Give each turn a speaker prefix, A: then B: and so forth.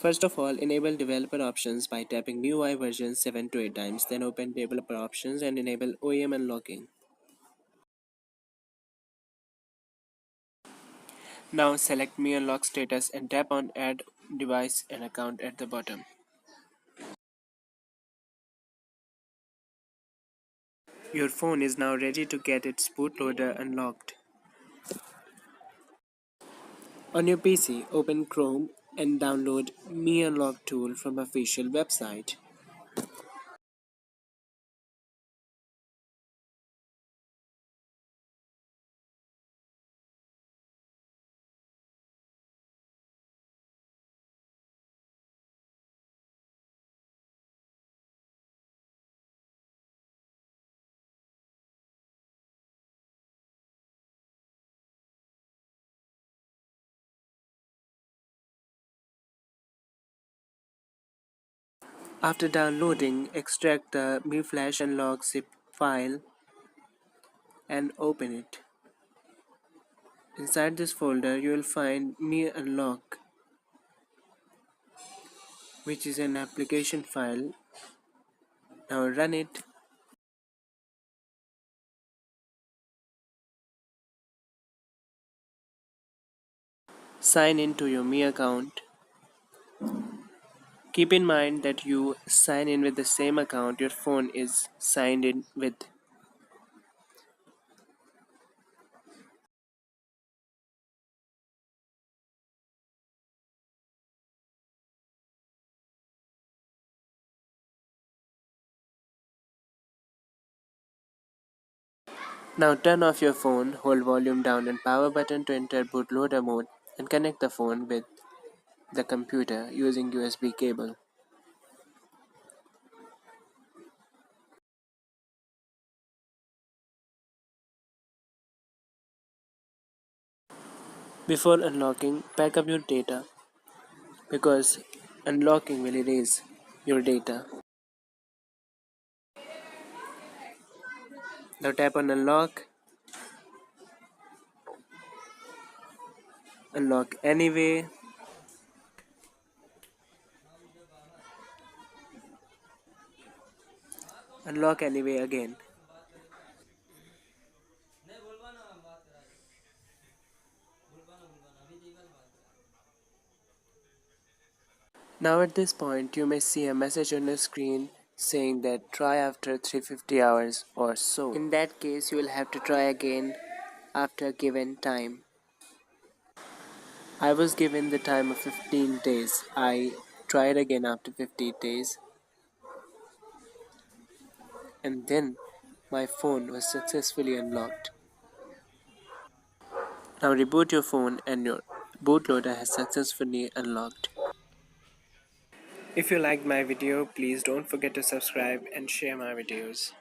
A: First of all, enable developer options by tapping MIUI version 7 to 8 times, then open developer options and enable OEM unlocking. Now select Mi Unlock status and tap on Add Device and Account at the bottom. Your phone is now ready to get its bootloader unlocked. On your PC, open Chrome and download Mi Unlock tool from official website. After downloading, extract the Mi Flash Unlock zip file and open it. Inside this folder, you will find Mi Unlock, which is an application file. Now run it. Sign in to your Mi account. Keep in mind that you sign in with the same account your phone is signed in with. Now turn off your phone, hold volume down and power button to enter bootloader mode and connect the phone with the computer using USB cable. Before unlocking, back up your data because unlocking will erase your data. Now tap on unlock, unlock anyway, unlock anyway again. Now at this point you may see a message on your screen saying that try after 350 hours or so. In that case you will have to try again after a given time. I was given the time of 15 days. I tried again after 15 days and then my phone was successfully unlocked. Now reboot your phone and your bootloader has successfully unlocked. If you liked my video, please don't forget to subscribe and share my videos.